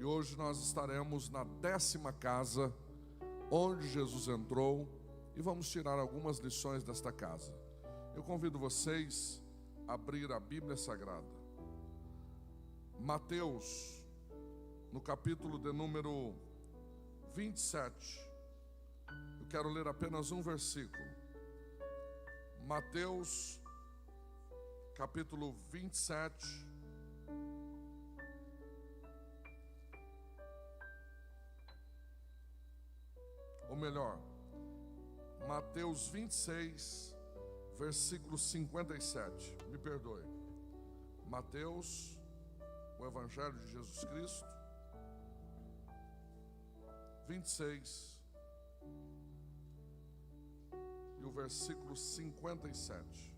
E hoje nós estaremos na 10ª casa onde Jesus entrou e vamos tirar algumas lições desta casa. Eu convido vocês a abrir a Bíblia Sagrada. Mateus, no capítulo de número 27. Eu quero ler apenas um versículo. Mateus, capítulo 27. Ou melhor, Mateus 26, versículo 57. Me perdoe. Mateus, o Evangelho de Jesus Cristo, 26 e o versículo 57.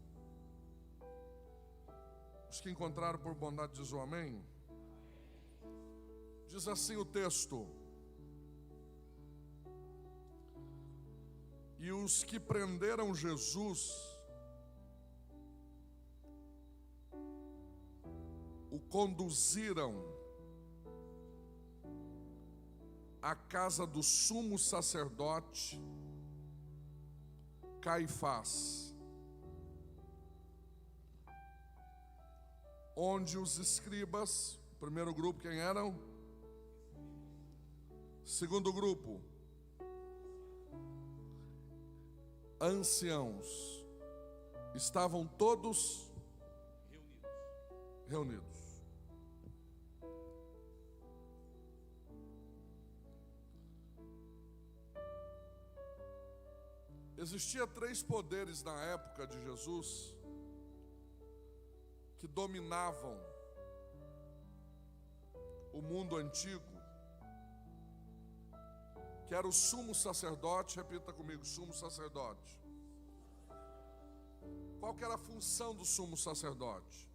Os que encontraram por bondade dizem amém. Diz assim o texto: e os que prenderam Jesus o conduziram à casa do sumo sacerdote Caifás, onde os escribas, primeiro grupo, quem eram? Segundo grupo, anciãos, estavam todos reunidos. Existia 3 poderes na época de Jesus que dominavam o mundo antigo, que era o sumo sacerdote. Repita comigo: sumo sacerdote. Qual que era a função do sumo sacerdote?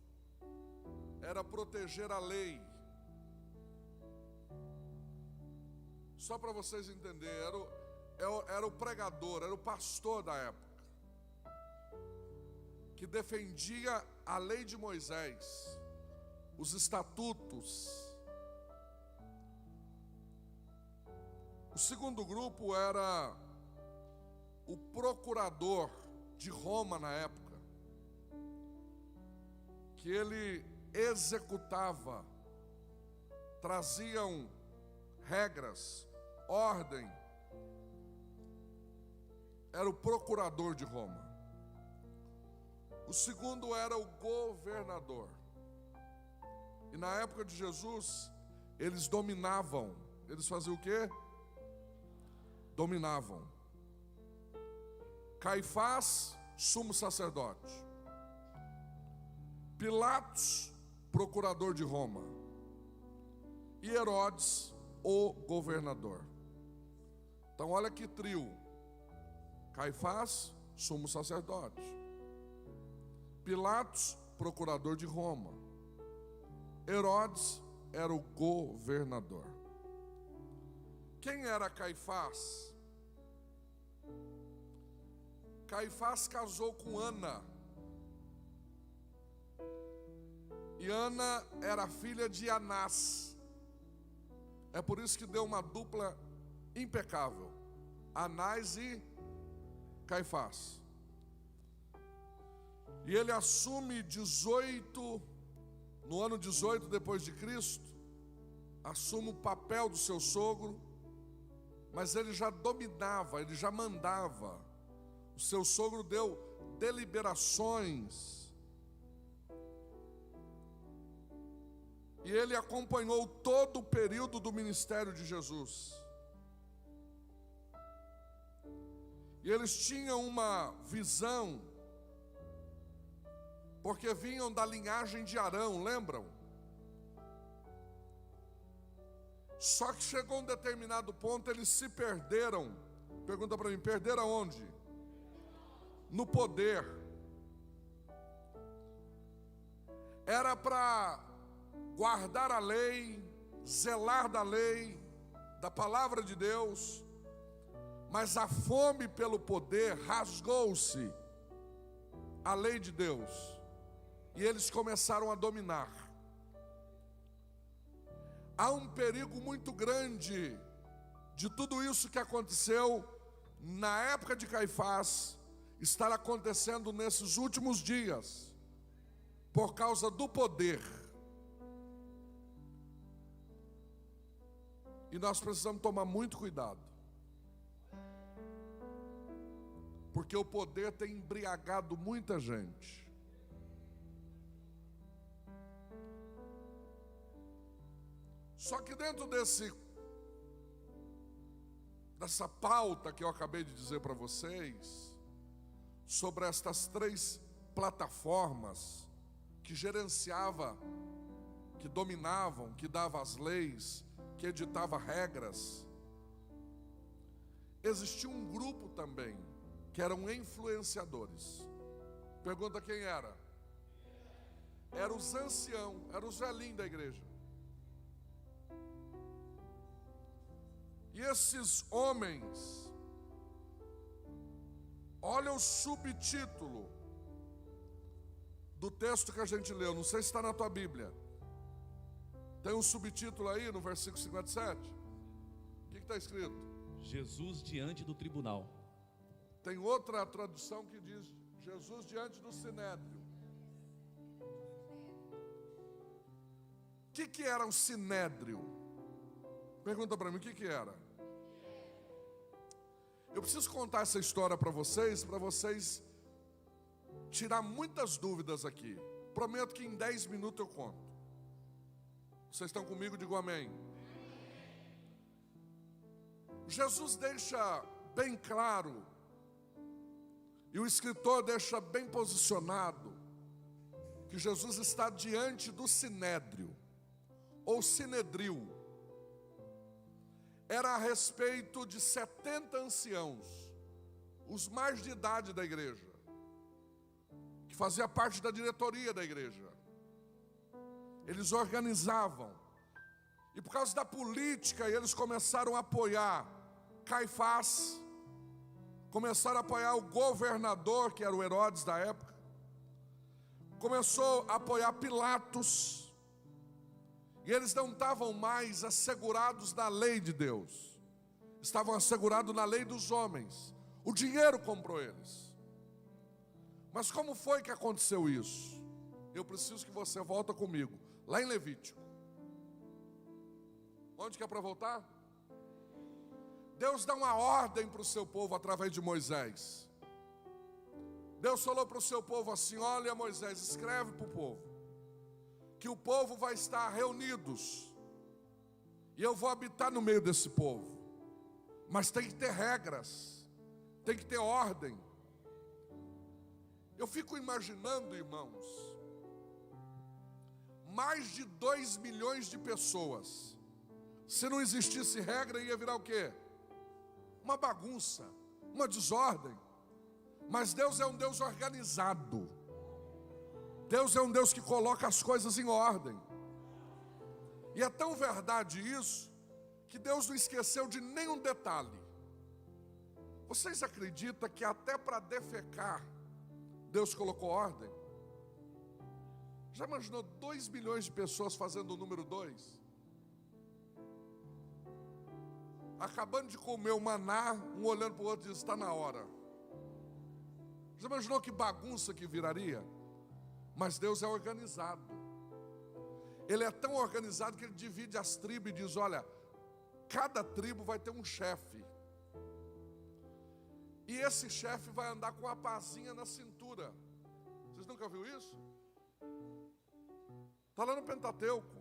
Era proteger a lei. Só para vocês entenderem, era o pregador, era o pastor da época, que defendia a lei de Moisés, os estatutos. O segundo grupo era o procurador de Roma na época, que ele executava, traziam regras, ordem. Era o procurador de Roma. O segundo era o governador. E na época de Jesus, eles dominavam. Eles faziam o quê? Dominavam. Caifás, sumo sacerdote. Pilatos, procurador de Roma. E Herodes, o governador. Então olha que trio. Caifás, sumo sacerdote. Pilatos, procurador de Roma. Herodes era o governador. Quem era Caifás? Caifás casou com Ana. E Ana era filha de Anás. É por isso que deu uma dupla impecável: Anás e Caifás. E ele assume 18, no ano 18 depois de Cristo, assume o papel do seu sogro, mas ele já dominava, ele já mandava. O seu sogro deu deliberações. E ele acompanhou todo o período do ministério de Jesus. E eles tinham uma visão, porque vinham da linhagem de Arão, lembram? Só que chegou um determinado ponto, eles se perderam. Pergunta para mim: perderam aonde? No poder. Era para guardar a lei, zelar da lei, da palavra de Deus, mas a fome pelo poder rasgou-se a lei de Deus, e eles começaram a dominar. há um perigo muito grande de tudo isso que aconteceu na época de Caifás estar acontecendo nesses últimos dias, por causa do poder. E nós precisamos tomar muito cuidado, porque o poder tem embriagado muita gente. Só que dentro dessa pauta que eu acabei de dizer para vocês, sobre estas 3 plataformas que gerenciava, que dominavam, que dava as leis, que editava regras, existia um grupo também, que eram influenciadores. Pergunta quem era? Eram os anciãos, eram os velhinhos da igreja. E esses homens, olha o subtítulo do texto que a gente leu, não sei se está na tua Bíblia. Tem um subtítulo aí no versículo 57. O que está escrito? Jesus diante do tribunal. Tem outra tradução que diz Jesus diante do sinédrio. O que era um sinédrio? Pergunta para mim, o que era? Eu preciso contar essa história para vocês tirar muitas dúvidas aqui. Prometo que em 10 minutos eu conto. Vocês estão comigo? Digo amém. Jesus deixa bem claro, e o escritor deixa bem posicionado, que Jesus está diante do sinédrio, ou sinedril. Era a respeito de 70 anciãos, os mais de idade da igreja, que fazia parte da diretoria da igreja. Eles organizavam, e por causa da política, eles começaram a apoiar Caifás, começaram a apoiar o governador, que era o Herodes da época, começou a apoiar Pilatos, e eles não estavam mais assegurados na lei de Deus, estavam assegurados na lei dos homens. O dinheiro comprou eles. Mas como foi que aconteceu isso? Eu preciso que você volte comigo, lá em Levítico. Onde que é para voltar? Deus dá uma ordem para o seu povo através de Moisés. Deus falou para o seu povo assim: olha, Moisés, escreve para o povo que o povo vai estar reunidos, e eu vou habitar no meio desse povo, mas tem que ter regras, tem que ter ordem. Eu fico imaginando, irmãos, mais de 2 milhões de pessoas. Se não existisse regra, ia virar o quê? Uma bagunça, uma desordem. Mas Deus é um Deus organizado. Deus é um Deus que coloca as coisas em ordem. E é tão verdade isso, que Deus não esqueceu de nenhum detalhe. Vocês acreditam que até para defecar, Deus colocou ordem? Já imaginou 2 milhões de pessoas fazendo o número 2? Acabando de comer o maná, um olhando para o outro e diz: está na hora. Já imaginou que bagunça que viraria? Mas Deus é organizado. Ele é tão organizado que Ele divide as tribos e diz: olha, cada tribo vai ter um chefe. E esse chefe vai andar com a pazinha na cintura. Vocês nunca viram isso? Está lá no Pentateuco.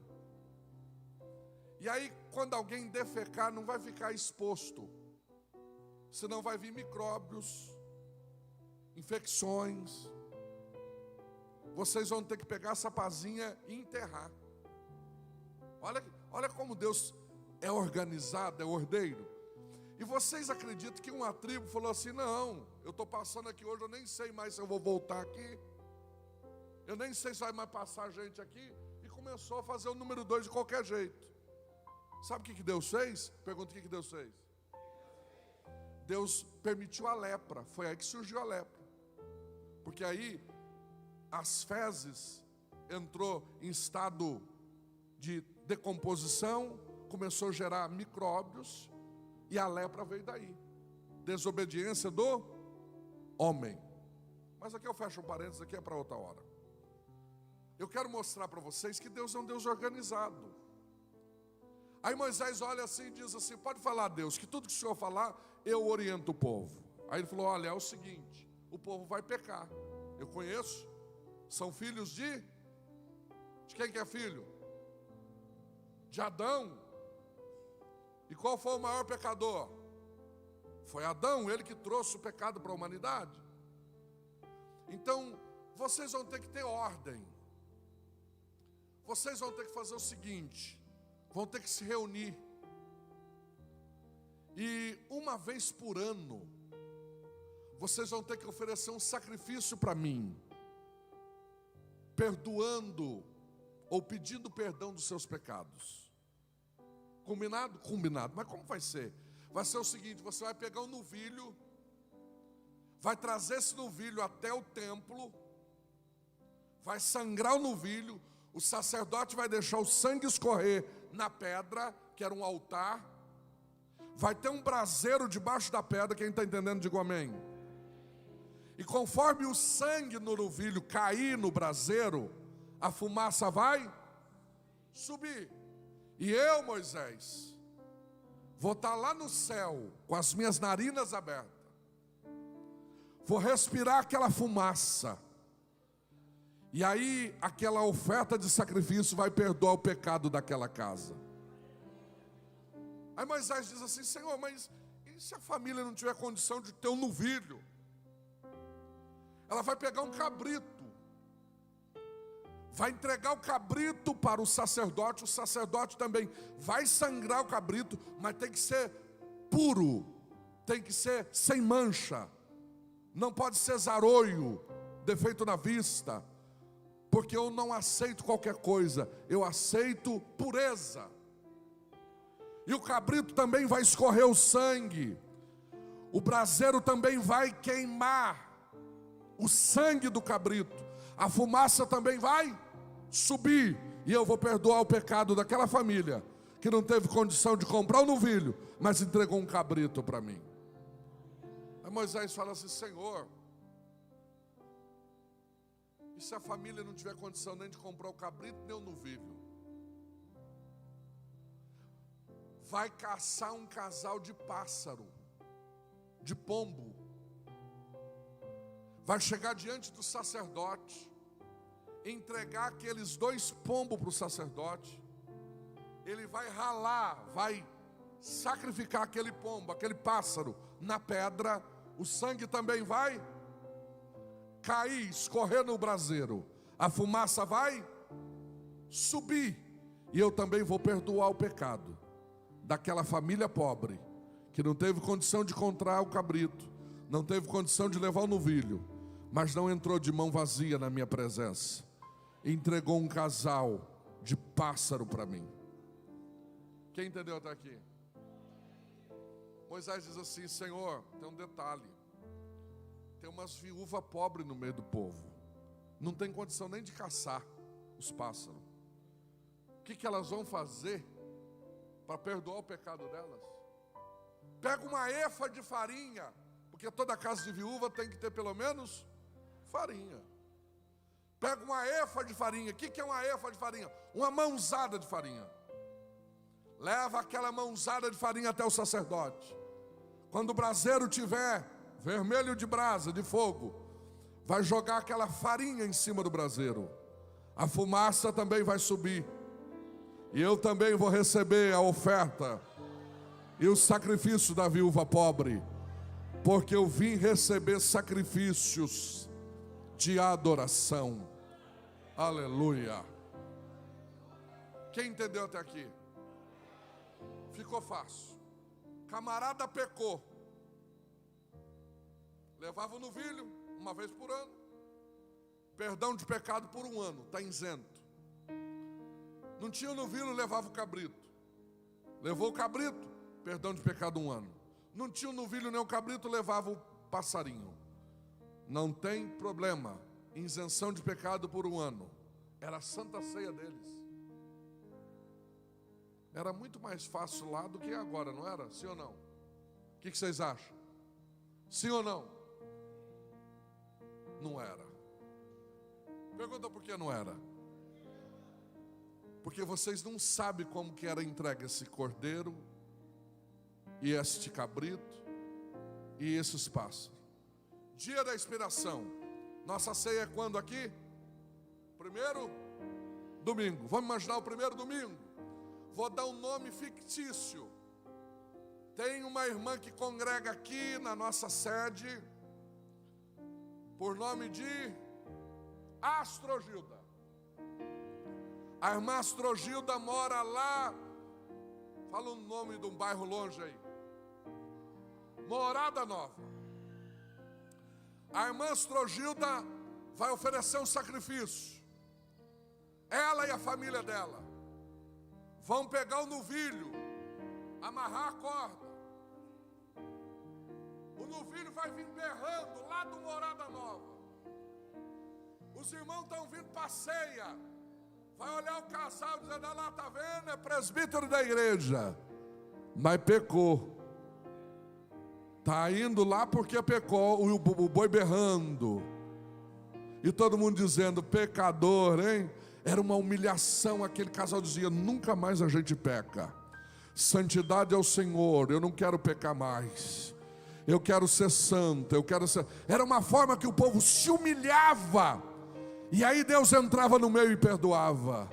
E aí, quando alguém defecar, não vai ficar exposto, senão vai vir micróbios, infecções. Vocês vão ter que pegar essa pazinha e enterrar. Olha como Deus é organizado, é ordeiro. E vocês acreditam que uma tribo falou assim: não, eu estou passando aqui hoje, eu nem sei mais se eu vou voltar aqui, eu nem sei se vai mais passar gente aqui, e começou a fazer o número 2 de qualquer jeito. Sabe o que Deus fez? Pergunta: o que Deus fez? Deus permitiu a lepra. Foi aí que surgiu a lepra. Porque aí as fezes entrou em estado de decomposição, começou a gerar micróbios, e a lepra veio daí. Desobediência do homem. Mas aqui eu fecho um parênteses, aqui é para outra hora. Eu quero mostrar para vocês que Deus é um Deus organizado. Aí Moisés olha assim e diz assim: pode falar, Deus, que tudo que o Senhor falar, eu oriento o povo. Aí ele falou: olha, é o seguinte, o povo vai pecar. Eu conheço, são filhos de quem que é filho? De Adão. E qual foi o maior pecador? Foi Adão, ele que trouxe o pecado para a humanidade. Então, vocês vão ter que ter ordem. Vocês vão ter que fazer o seguinte: vão ter que se reunir. E uma vez por ano, vocês vão ter que oferecer um sacrifício para mim, perdoando ou pedindo perdão dos seus pecados. Combinado? Combinado. Mas como vai ser? Vai ser o seguinte: você vai pegar um novilho, vai trazer esse novilho até o templo, vai sangrar o novilho, o sacerdote vai deixar o sangue escorrer na pedra, que era um altar, vai ter um braseiro debaixo da pedra. Quem está entendendo, diga amém. E conforme o sangue no novilho cair no braseiro, a fumaça vai subir. E eu, Moisés, vou estar lá no céu, com as minhas narinas abertas, vou respirar aquela fumaça, e aí aquela oferta de sacrifício vai perdoar o pecado daquela casa. Aí Moisés diz assim: Senhor, mas e se a família não tiver condição de ter um novilho? Ela vai pegar um cabrito, vai entregar o cabrito para o sacerdote também vai sangrar o cabrito, mas tem que ser puro, tem que ser sem mancha, não pode ser zaroio, defeito na vista, porque eu não aceito qualquer coisa, eu aceito pureza. E o cabrito também vai escorrer o sangue, o braseiro também vai queimar o sangue do cabrito, a fumaça também vai subir, e eu vou perdoar o pecado daquela família que não teve condição de comprar um novilho, mas entregou um cabrito para mim. Aí Moisés fala assim: Senhor, e se a família não tiver condição nem de comprar o cabrito nem o novilho? Vai caçar um casal de pássaro, de pombo, vai chegar diante do sacerdote, entregar aqueles 2 pombos para o sacerdote, ele vai ralar, vai sacrificar aquele pombo, aquele pássaro na pedra, o sangue também vai cair, escorrer no braseiro, a fumaça vai subir, e eu também vou perdoar o pecado daquela família pobre, que não teve condição de comprar o cabrito, não teve condição de levar o novilho, mas não entrou de mão vazia na minha presença, entregou um casal de pássaro para mim. Quem entendeu até aqui? Moisés diz assim: Senhor, tem um detalhe, tem umas viúvas pobres no meio do povo, não tem condição nem de caçar os pássaros. O que elas vão fazer para perdoar o pecado delas? Pega uma efa de farinha, porque toda casa de viúva tem que ter pelo menos farinha. Pega uma efa de farinha. O que é uma efa de farinha? Uma mãozada de farinha. Leva aquela mãozada de farinha até o sacerdote. Quando o braseiro tiver vermelho de brasa, de fogo, vai jogar aquela farinha em cima do braseiro. A fumaça também vai subir. E eu também vou receber a oferta e o sacrifício da viúva pobre, porque eu vim receber sacrifícios de adoração. Aleluia. Quem entendeu até aqui? Ficou fácil. Camarada pecou, levava o novilho uma vez por ano, perdão de pecado por 1 ano, está isento. Não tinha o novilho, levava o cabrito, levou o cabrito, perdão de pecado 1 ano. Não tinha o novilho nem o cabrito, levava o passarinho, não tem problema, isenção de pecado por 1 ano. Era a santa ceia deles. Era muito mais fácil lá do que agora, não era? Sim ou não? O que vocês acham? Sim ou não? Não era. Pergunta por que não era. Porque vocês não sabem como que era entregue esse cordeiro, e este cabrito, e esses pássaros. Dia da expiração. Nossa ceia é quando aqui? Primeiro domingo. Vamos imaginar o primeiro domingo. Vou dar um nome fictício. Tem uma irmã que congrega aqui na nossa sede, por nome de Astrogilda. A irmã Astrogilda mora lá. Fala o nome de um bairro longe aí. Morada Nova. A irmã Astrogilda vai oferecer um sacrifício. Ela e a família dela vão pegar o novilho, amarrar a corda. O novilho vai vir berrando lá do Morada Nova. Os irmãos estão vindo para a ceia. Vai olhar o casal dizendo: olha lá, tá vendo? É presbítero da igreja, mas pecou. Está indo lá porque pecou, o boi berrando. E todo mundo dizendo: pecador, hein? Era uma humilhação. Aquele casal dizia: nunca mais a gente peca. Santidade ao Senhor, eu não quero pecar mais. Eu quero ser santo, eu quero ser... Era uma forma que o povo se humilhava. E aí Deus entrava no meio e perdoava.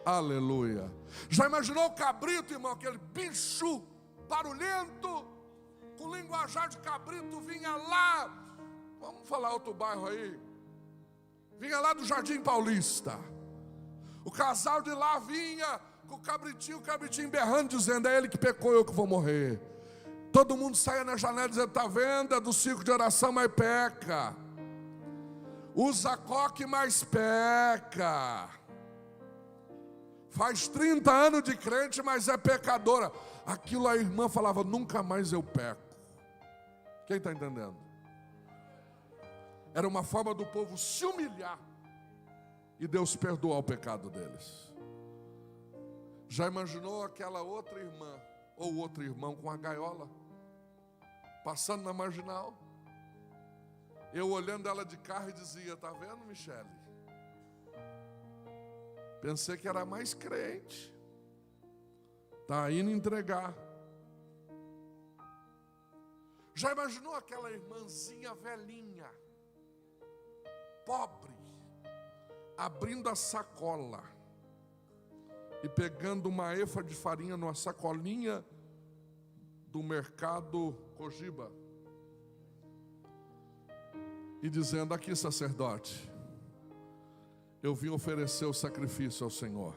Aleluia. Já imaginou o cabrito, irmão? Aquele bicho barulhento, com linguajar de cabrito, vinha lá. Vamos falar outro bairro aí. Vinha lá do Jardim Paulista. O casal de lá vinha com o cabritinho berrando, dizendo: é ele que pecou, eu que vou morrer. Todo mundo saia na janela dizendo: está vendo? É do círculo de oração, mas peca. Usa coque, mas peca. Faz 30 anos de crente, mas é pecadora. Aquilo a irmã falava: nunca mais eu peco. Quem está entendendo? Era uma forma do povo se humilhar, e Deus perdoar o pecado deles. Já imaginou aquela outra irmã ou outro irmão com a gaiola, passando na marginal? Eu olhando ela de carro e dizia: está vendo, Michele? Pensei que era mais crente. Está indo entregar. Já imaginou aquela irmãzinha velhinha, pobre, abrindo a sacola e pegando uma efa de farinha numa sacolinha do mercado Cogiba e dizendo: aqui, sacerdote, eu vim oferecer o sacrifício ao Senhor.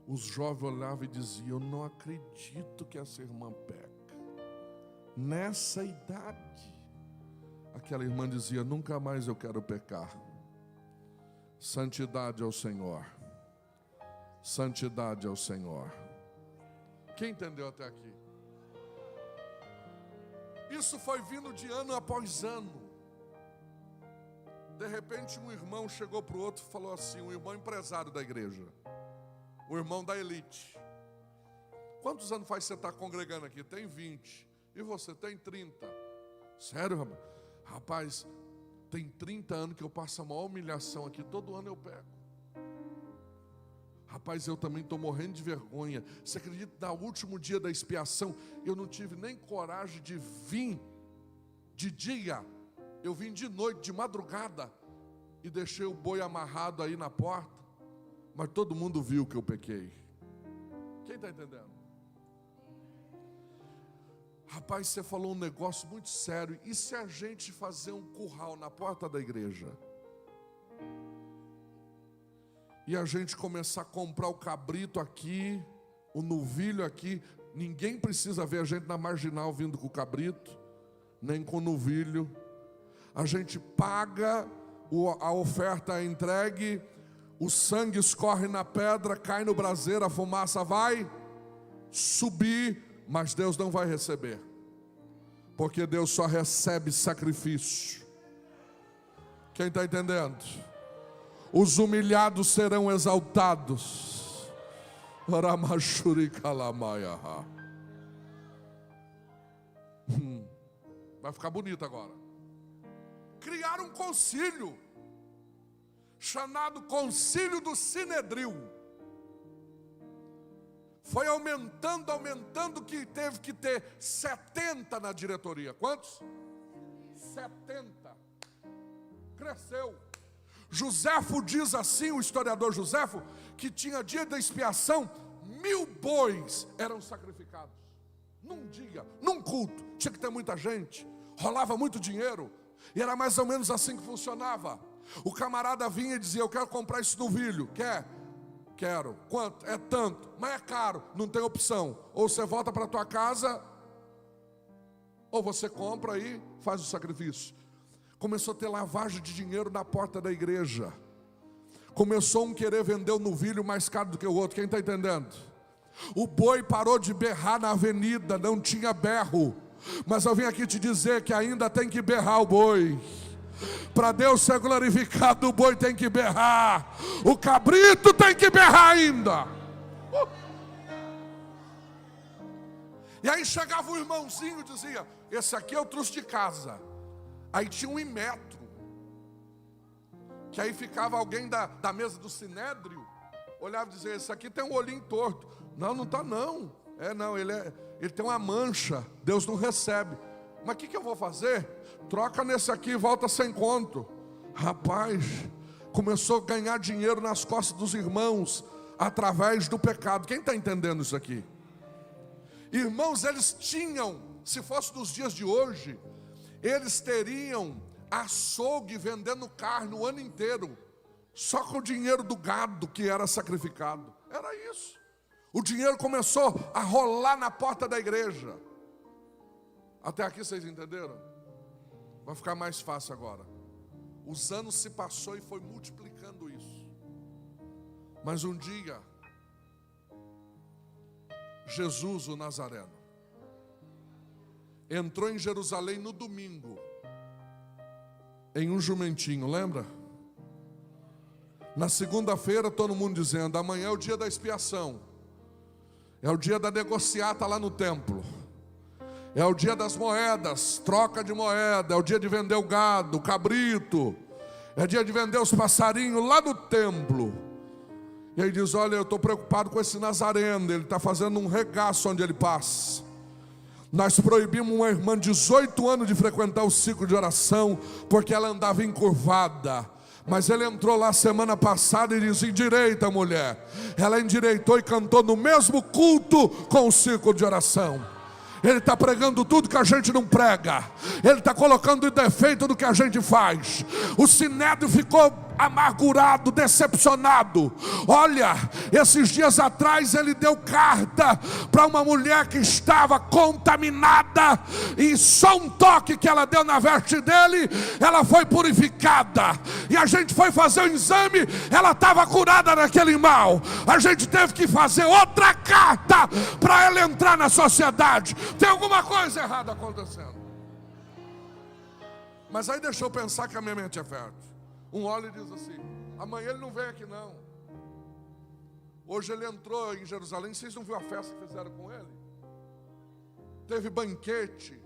Os jovens olhavam e diziam: eu não acredito que essa irmã peca nessa idade. Aquela irmã dizia: nunca mais eu quero pecar. Santidade ao Senhor. Santidade ao Senhor. Quem entendeu até aqui? Isso foi vindo de ano após ano. De repente um irmão chegou para o outro e falou assim, um irmão empresário da igreja, o irmão da elite: quantos anos faz você estar congregando aqui? Tem 20. E você tem 30. Sério, rapaz? Rapaz, tem 30 anos que eu passo a maior humilhação aqui. Todo ano eu peco. Rapaz, eu também estou morrendo de vergonha. Você acredita, no último dia da expiação, eu não tive nem coragem de vir de dia. Eu vim de noite, de madrugada, e deixei o boi amarrado aí na porta. Mas todo mundo viu que eu pequei. Quem está entendendo? Rapaz, você falou um negócio muito sério. E se a gente fazer um curral na porta da igreja? E a gente começar a comprar o cabrito aqui, o novilho aqui. Ninguém precisa ver a gente na marginal vindo com o cabrito, nem com o novilho. A gente paga, a oferta é entregue, o sangue escorre na pedra, cai no braseiro, a fumaça vai subir, mas Deus não vai receber, porque Deus só recebe sacrifício. Quem está entendendo? Os humilhados serão exaltados. Oramashuri Kalamaya. Vai ficar bonito agora. Criaram um concílio, chamado Concílio do Sinedril. Foi aumentando, que teve que ter 70 na diretoria. Quantos? 70. Cresceu. Joséfo diz assim, o historiador Joséfo, que tinha dia da expiação, 1000 bois eram sacrificados. Num dia, num culto, tinha que ter muita gente, rolava muito dinheiro, e era mais ou menos assim que funcionava. O camarada vinha e dizia: eu quero comprar esse novilho. Quer? Quero. Quanto? É tanto, mas é caro, não tem opção. Ou você volta para a tua casa, ou você compra e faz o sacrifício. Começou a ter lavagem de dinheiro na porta da igreja. Começou um querer vender o novilho mais caro do que o outro. Quem está entendendo? O boi parou de berrar na avenida, não tinha berro. Mas eu vim aqui te dizer que ainda tem que berrar o boi. Para Deus ser glorificado, o boi tem que berrar. O cabrito tem que berrar ainda. E aí chegava um irmãozinho e dizia: esse aqui eu trouxe de casa. Aí tinha um imetro, que aí ficava alguém da mesa do sinédrio, olhava e dizia: esse aqui tem um olhinho torto. Não, não está não. Não, ele tem uma mancha, Deus não recebe. Mas o que eu vou fazer? Troca nesse aqui e volta sem conto. Rapaz, começou a ganhar dinheiro nas costas dos irmãos, através do pecado. Quem está entendendo isso aqui? Irmãos, eles tinham, se fosse nos dias de hoje, eles teriam açougue vendendo carne o ano inteiro, só com o dinheiro do gado que era sacrificado. Era isso. O dinheiro começou a rolar na porta da igreja. Até aqui vocês entenderam? Vai ficar mais fácil agora. Os anos se passou e foi multiplicando isso. Mas um dia, Jesus, o Nazareno, entrou em Jerusalém no domingo, em um jumentinho, lembra? Na segunda-feira todo mundo dizendo: amanhã é o dia da expiação, é o dia da negociata lá no templo, é o dia das moedas, troca de moeda, é o dia de vender o gado, o cabrito, é dia de vender os passarinhos lá no templo. E aí diz: olha, eu estou preocupado com esse Nazareno, ele está fazendo um regaço onde ele passa. Nós proibimos uma irmã de 18 anos de frequentar o ciclo de oração, porque ela andava encurvada. Mas ele entrou lá semana passada e disse: endireita, mulher. Ela endireitou e cantou no mesmo culto com o ciclo de oração. Ele está pregando tudo que a gente não prega. Ele está colocando o defeito do que a gente faz. O sinédrio ficou amargurado, decepcionado. Olha, esses dias atrás ele deu carta para uma mulher que estava contaminada, e só um toque que ela deu na veste dele, ela foi purificada. E a gente foi fazer o exame, ela estava curada daquele mal. A gente teve que fazer outra carta para ela entrar na sociedade. Tem alguma coisa errada acontecendo. Mas aí deixa eu pensar que a minha mente é fértil. Um olha e diz assim: amanhã ele não vem aqui não. Hoje ele entrou em Jerusalém, vocês não viram a festa que fizeram com ele? Teve banquete,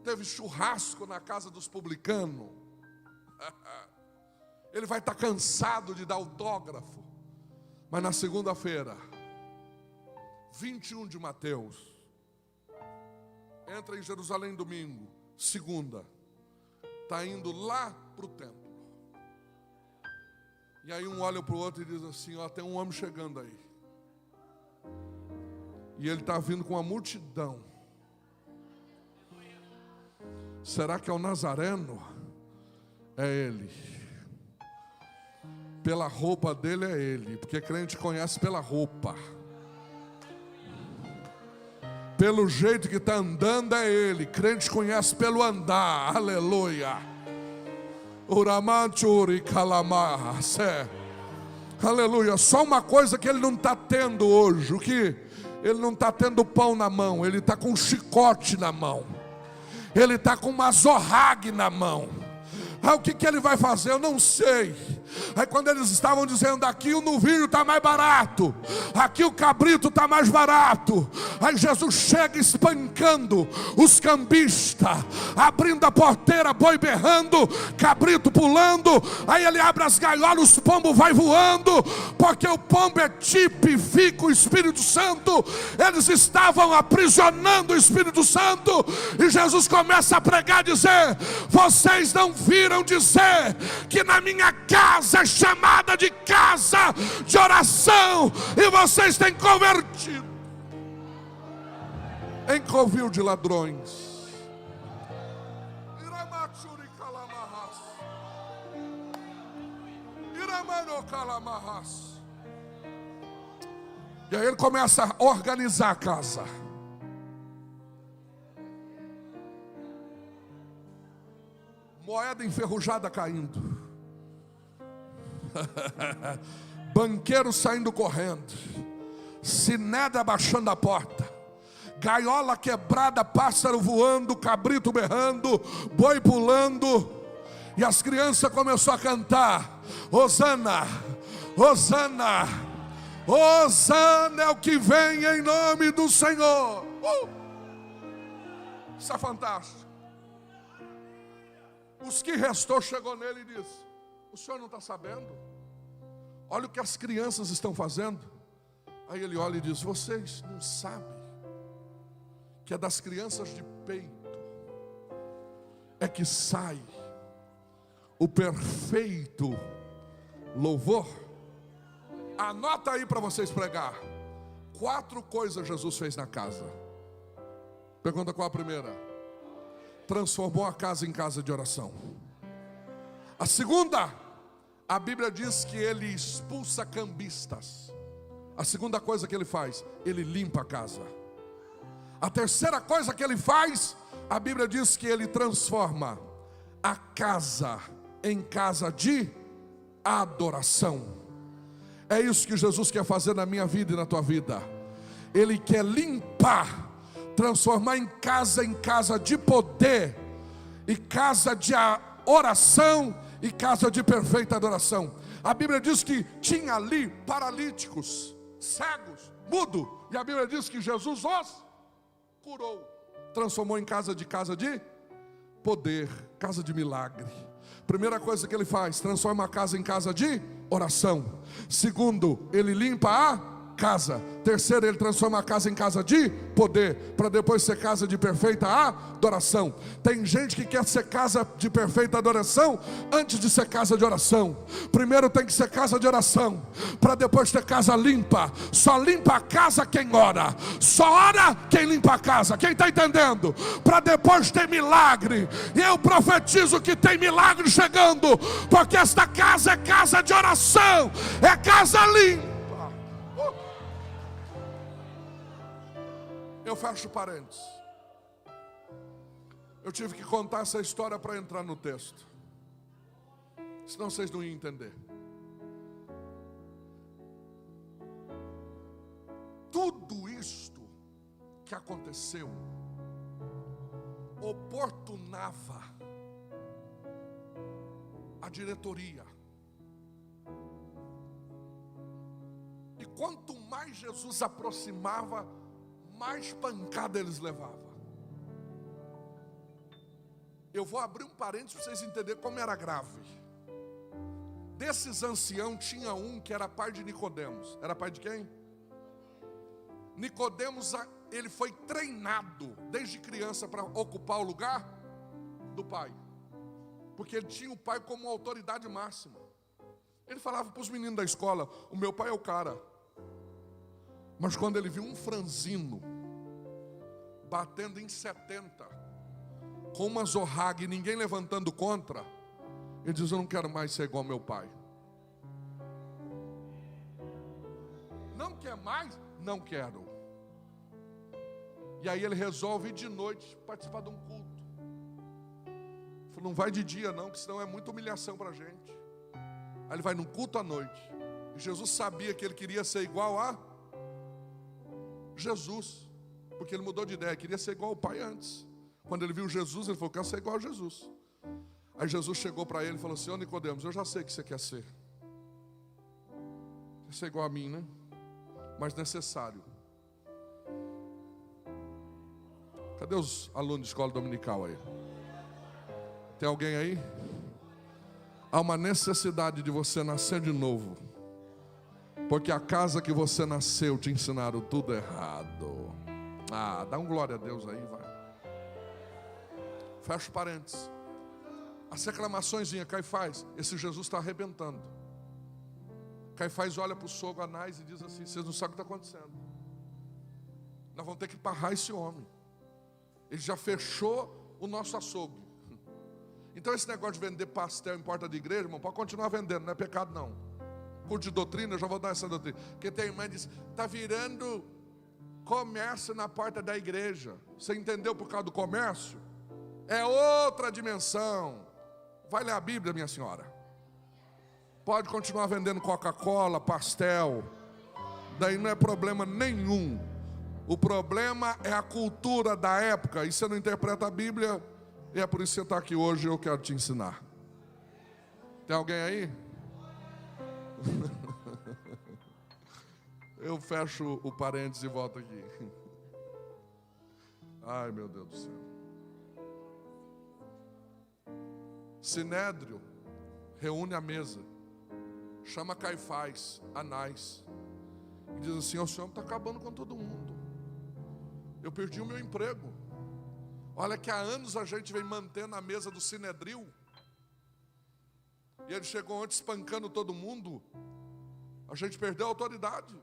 teve churrasco na casa dos publicanos. Ele vai estar cansado de dar autógrafo. Mas na segunda-feira, 21 de Mateus, entra em Jerusalém domingo, segunda, está indo lá para o templo. E aí um olha para o outro e diz assim: ó, tem um homem chegando aí. E ele está vindo com uma multidão. Será que é o Nazareno? É ele. Pela roupa dele é ele, porque crente conhece pela roupa. Pelo jeito que está andando é ele. Crente conhece pelo andar. Aleluia. Aleluia. Só uma coisa que ele não está tendo hoje. O que? Ele não está tendo pão na mão. Ele está com um chicote na mão. Ele está com uma zorrague na mão. O que ele vai fazer? Eu não sei. Aí quando eles estavam dizendo, aqui o novilho está mais barato, aqui o cabrito está mais barato, aí Jesus chega espancando os cambistas, abrindo a porteira, boi berrando, cabrito pulando. Aí ele abre as gaiolas, os pombos vai voando, porque o pombo tipifica o Espírito Santo. Eles estavam aprisionando o Espírito Santo, e Jesus começa a pregar, dizer: vocês não viram dizer que na minha casa é chamada de casa de oração, e vocês têm convertido em covil de ladrões. E aí ele começa a organizar a casa. Moeda enferrujada caindo, banqueiro saindo correndo, sinédria abaixando a porta, gaiola quebrada, pássaro voando, cabrito berrando, boi pulando. E as crianças começaram a cantar: Hosana, Hosana, Hosana é o que vem em nome do Senhor. Isso é fantástico. Os que restou chegou nele e disse: o senhor não está sabendo? Olha o que as crianças estão fazendo. Aí ele olha e diz: vocês não sabem que é das crianças de peito é que sai o perfeito louvor? Anota aí para vocês pregar. 4 coisas Jesus fez na casa. Pergunta: qual a primeira? Transformou a casa em casa de oração. A segunda, a Bíblia diz que ele expulsa cambistas. A segunda coisa que ele faz, ele limpa a casa. A terceira coisa que ele faz, a Bíblia diz que ele transforma a casa em casa de adoração. É isso que Jesus quer fazer na minha vida e na tua vida. Ele quer limpar, transformar em casa de poder, e casa de oração, e casa de perfeita adoração. A Bíblia diz que tinha ali paralíticos, cegos, mudo, e a Bíblia diz que Jesus os curou, transformou em casa de poder, casa de milagre. Primeira coisa que ele faz, transforma a casa em casa de oração. Segundo, ele limpa a casa. Terceiro, ele transforma a casa em casa de poder, para depois ser casa de perfeita adoração. Tem gente que quer ser casa de perfeita adoração antes de ser casa de oração. Primeiro tem que ser casa de oração, para depois ter casa limpa. Só limpa a casa quem ora, só ora quem limpa a casa. Quem está entendendo? Para depois ter milagre. E eu profetizo que tem milagre chegando, porque esta casa é casa de oração, é casa limpa. Eu fecho parênteses. Eu tive que contar essa história para entrar no texto, senão vocês não iam entender. Tudo isto que aconteceu oportunava a diretoria. E quanto mais Jesus aproximava, mais pancada eles levavam. Eu vou abrir um parênteses para vocês entenderem como era grave. Desses anciãos tinha um que era pai de Nicodemos. Era pai de quem? Nicodemos, ele foi treinado desde criança para ocupar o lugar do pai, porque ele tinha o pai como autoridade máxima. Ele falava para os meninos da escola: o meu pai é o cara. Mas quando ele viu um franzino batendo em 70, com uma zorraga e ninguém levantando contra, ele diz: eu não quero mais ser igual ao meu pai. Não quer mais? Não quero. E aí ele resolve ir de noite participar de um culto. Ele falou: não vai de dia não, que senão é muita humilhação para a gente. Aí ele vai num culto à noite. E Jesus sabia que ele queria ser igual a Jesus, porque ele mudou de ideia, queria ser igual ao pai antes. Quando ele viu Jesus, ele falou: quero ser igual a Jesus. Aí Jesus chegou para ele e falou assim: ô Nicodemos, eu já sei o que você quer ser. Quer ser igual a mim, né? Mas necessário. Cadê os alunos de escola dominical aí? Tem alguém aí? Há uma necessidade de você nascer de novo. Porque a casa que você nasceu te ensinaram tudo errado. Ah, dá um glória a Deus aí, vai. Fecha parênteses. As reclamações vinham, Caifás, esse Jesus está arrebentando. Caifás olha para o sogro Anás e diz assim: vocês não sabem o que está acontecendo. Nós vamos ter que parrar esse homem. Ele já fechou o nosso açougue. Então esse negócio de vender pastel em porta de igreja, irmão, pode continuar vendendo, não é pecado não. Curso de doutrina, eu já vou dar essa doutrina. Porque tem irmã que diz: está virando comércio na porta da igreja. Você entendeu por causa do comércio? É outra dimensão. Vai ler a Bíblia, minha senhora. Pode continuar vendendo Coca-Cola, pastel. Daí não é problema nenhum. O problema é a cultura da época. E você não interpreta a Bíblia, e é por isso que você está aqui hoje e eu quero te ensinar. Tem alguém aí? Eu fecho o parênteses e volto aqui. Ai, meu Deus do céu. Sinédrio reúne a mesa, chama Caifás, Anás, e diz assim: o senhor está acabando com todo mundo. Eu perdi o meu emprego. Olha que há anos a gente vem mantendo a mesa do Sinédrio, e ele chegou antes espancando todo mundo. A gente perdeu a autoridade.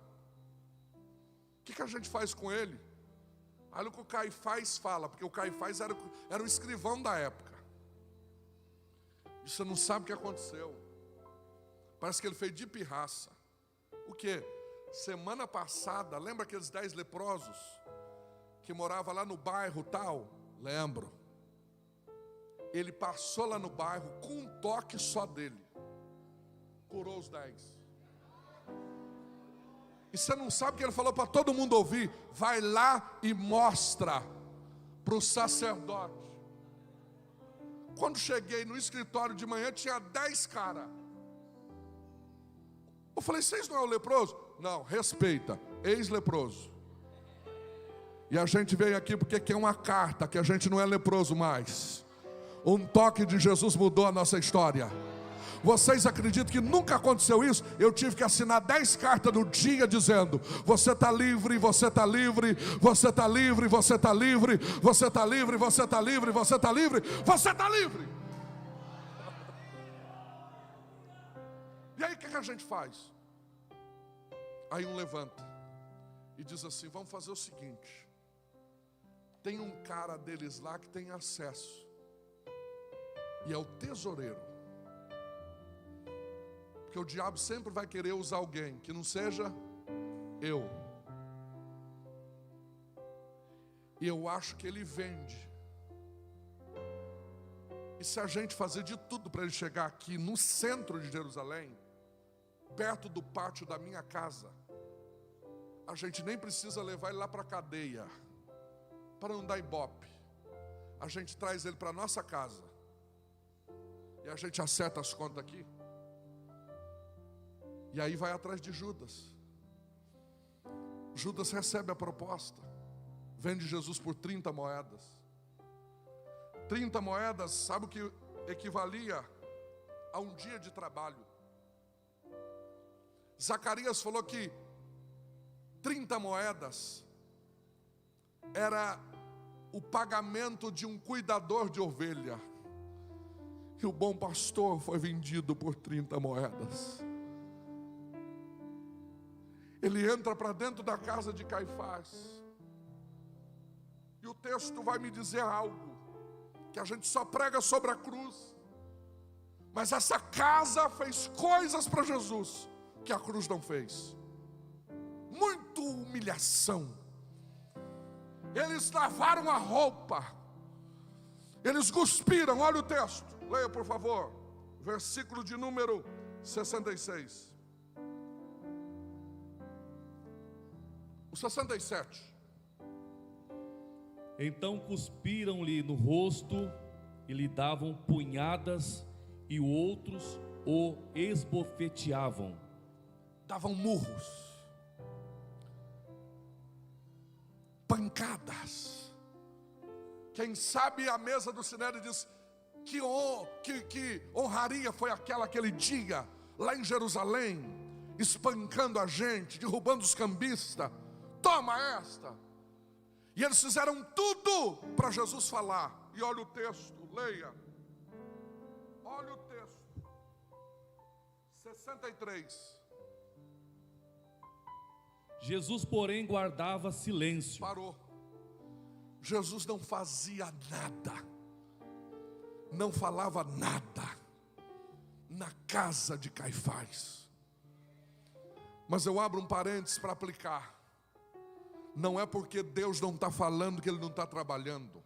O que a gente faz com ele? Olha o que o Caifás fala, porque o Caifás era o escrivão da época. E você não sabe o que aconteceu. Parece que ele fez de pirraça. O que? Semana passada, lembra aqueles 10 leprosos que moravam lá no bairro tal? Lembro. Ele passou lá no bairro com um toque só dele, curou os 10. E você não sabe o que ele falou para todo mundo ouvir? Vai lá e mostra para o sacerdote. Quando cheguei no escritório de manhã, tinha 10 caras. Eu falei: vocês não é o leproso? Não, respeita, ex-leproso. E a gente veio aqui porque quer uma carta que a gente não é leproso mais. Um toque de Jesus mudou a nossa história. Vocês acreditam que nunca aconteceu isso? Eu tive que assinar 10 cartas no dia dizendo: você está livre, você está livre, você está livre, você está livre, você está livre, você está livre, você está livre, você está livre. E aí o que a gente faz? Aí um levanta e diz assim: vamos fazer o seguinte, tem um cara deles lá que tem acesso, e é o tesoureiro. Porque o diabo sempre vai querer usar alguém que não seja eu. E eu acho que ele vende. E se a gente fazer de tudo para ele chegar aqui no centro de Jerusalém, perto do pátio da minha casa, a gente nem precisa levar ele lá para a cadeia, para não dar ibope. A gente traz ele para a nossa casa e a gente acerta as contas aqui. E aí vai atrás de Judas. Judas recebe a proposta, vende Jesus por 30 moedas. 30 moedas, sabe o que equivalia a um dia de trabalho? Zacarias falou que 30 moedas era o pagamento de um cuidador de ovelha. E o bom pastor foi vendido por 30 moedas. Ele entra para dentro da casa de Caifás. E o texto vai me dizer algo que a gente só prega sobre a cruz. Mas essa casa fez coisas para Jesus que a cruz não fez. Muita humilhação. Eles lavaram a roupa. Eles cuspiram, olha o texto. Leia por favor. Versículo de número 66. O 67. Então cuspiram-lhe no rosto e lhe davam punhadas, e outros o esbofeteavam. Davam murros, pancadas. Quem sabe a mesa do Sinédrio diz: que honraria foi aquela aquele dia, lá em Jerusalém, espancando a gente, derrubando os cambistas. Toma esta. E eles fizeram tudo para Jesus falar. E olha o texto, leia. Olha o texto. 63. Jesus, porém, guardava silêncio. Parou. Jesus não fazia nada, não falava nada na casa de Caifás. Mas eu abro um parênteses para aplicar. Não é porque Deus não está falando que Ele não está trabalhando.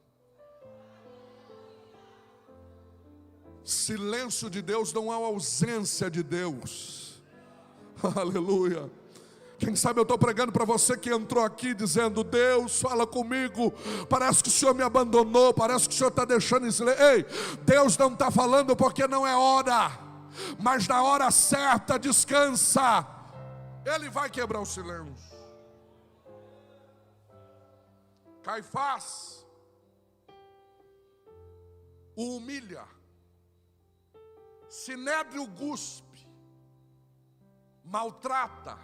Silêncio de Deus não é ausência de Deus. Aleluia. Quem sabe eu estou pregando para você que entrou aqui dizendo: Deus, fala comigo, parece que o Senhor me abandonou, parece que o Senhor está deixando em silêncio. Ei, Deus não está falando porque não é hora, mas na hora certa, descansa, Ele vai quebrar o silêncio. Caifás o humilha, Sinédrio guspe, maltrata,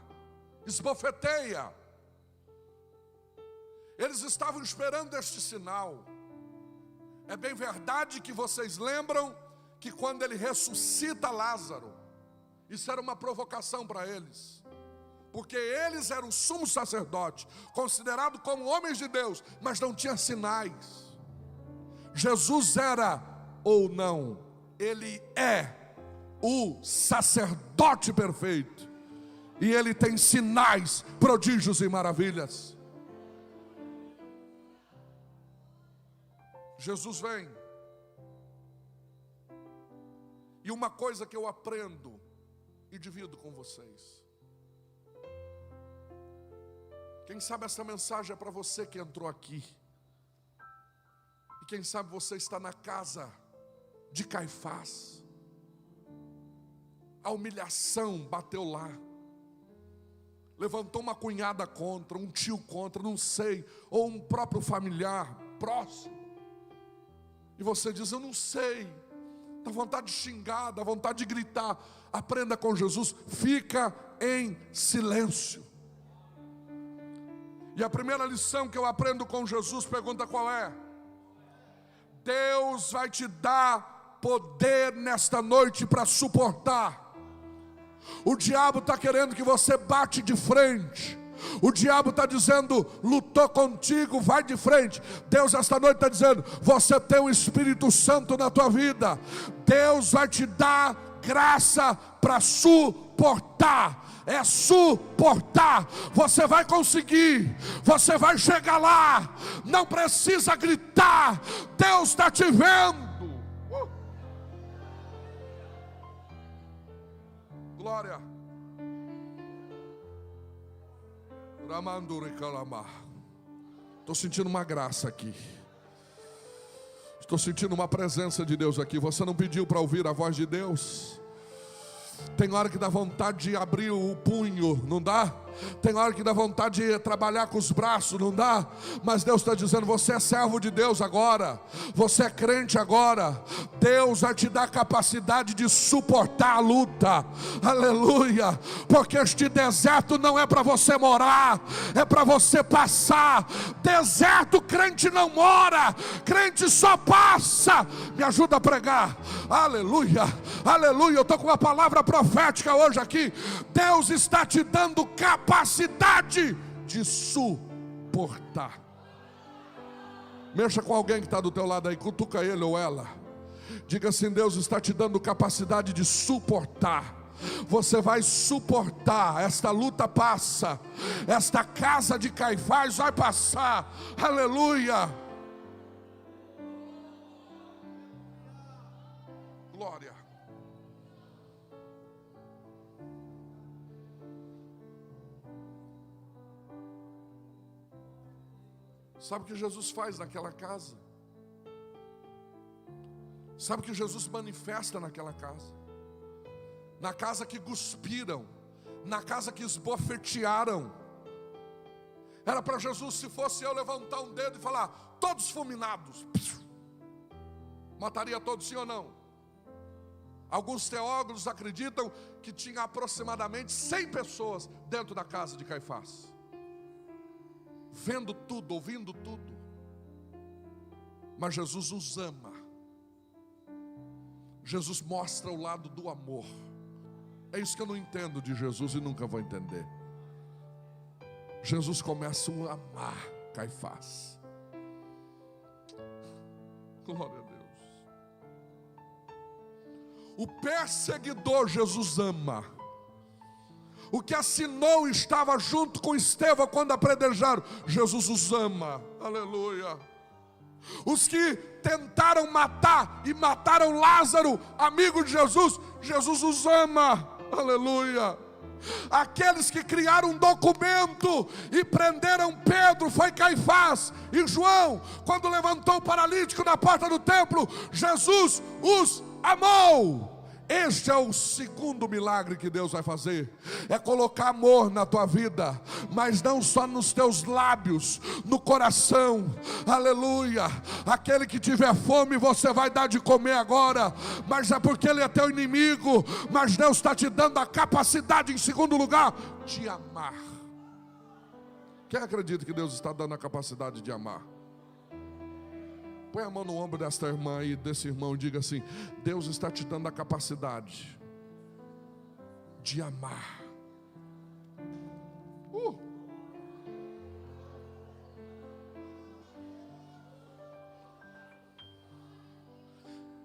esbofeteia. Eles estavam esperando este sinal. É bem verdade que vocês lembram que quando ele ressuscita Lázaro, isso era uma provocação para eles, porque eles eram sumo sacerdote, considerado como homens de Deus, mas não tinha sinais. Jesus era ou não, ele é o sacerdote perfeito, e ele tem sinais, prodígios e maravilhas. Jesus vem, e uma coisa que eu aprendo e divido com vocês. Quem sabe essa mensagem é para você que entrou aqui, e quem sabe você está na casa de Caifás. A humilhação bateu lá, levantou uma cunhada contra, um tio contra, não sei, ou um próprio familiar próximo, e você diz: eu não sei, dá vontade de xingar, dá vontade de gritar. Aprenda com Jesus, fica em silêncio. E a primeira lição que eu aprendo com Jesus, pergunta qual é? Deus vai te dar poder nesta noite para suportar. O diabo está querendo que você bate de frente. O diabo está dizendo: lutou contigo, vai de frente. Deus esta noite está dizendo: você tem o Espírito Santo na tua vida. Deus vai te dar graça para suportar. É suportar. Você vai conseguir, você vai chegar lá. Não precisa gritar, Deus está te vendo. Glória. Estou sentindo uma graça aqui. Estou sentindo uma presença de Deus aqui. Você não pediu para ouvir a voz de Deus? Tem hora que dá vontade de abrir o punho, não dá? Tem hora que dá vontade de trabalhar com os braços, não dá? Mas Deus está dizendo: você é servo de Deus agora, você é crente agora. Deus vai te dar capacidade de suportar a luta. Aleluia. Porque este deserto não é para você morar, é para você passar. Deserto crente não mora, crente só passa. Me ajuda a pregar. Aleluia, aleluia. Eu estou com uma palavra profética hoje aqui. Deus está te dando capacidade de suportar. Mexa com alguém que está do teu lado aí, cutuca ele ou ela. Diga assim: Deus está te dando capacidade de suportar. Você vai suportar. Esta luta passa. Esta casa de Caifás vai passar. Aleluia. Glória. Sabe o que Jesus faz naquela casa? Sabe o que Jesus manifesta naquela casa? Na casa que cuspiram, na casa que esbofetearam. Era para Jesus, se fosse eu, levantar um dedo e falar: todos fulminados. Mataria todos, sim ou não? Alguns teólogos acreditam que tinha aproximadamente 100 pessoas dentro da casa de Caifás, vendo tudo, ouvindo tudo. Mas Jesus os ama. Jesus mostra o lado do amor. É isso que eu não entendo de Jesus e nunca vou entender. Jesus começa a amar Caifás. Glória a Deus. O perseguidor Jesus ama. O que assinou e estava junto com Estevão quando apedrejaram, Jesus os ama. Aleluia. Os que tentaram matar e mataram Lázaro, amigo de Jesus, Jesus os ama. Aleluia. Aqueles que criaram um documento e prenderam Pedro, foi Caifás e João. Quando levantou o paralítico na porta do templo, Jesus os amou. Este é o segundo milagre que Deus vai fazer. É colocar amor na tua vida, mas não só nos teus lábios, no coração. Aleluia. Aquele que tiver fome você vai dar de comer agora, mas é porque ele é teu inimigo. Mas Deus está te dando a capacidade, em segundo lugar, de amar. Quem acredita que Deus está dando a capacidade de amar? Põe a mão no ombro desta irmã e desse irmão e diga assim: Deus está te dando a capacidade de amar.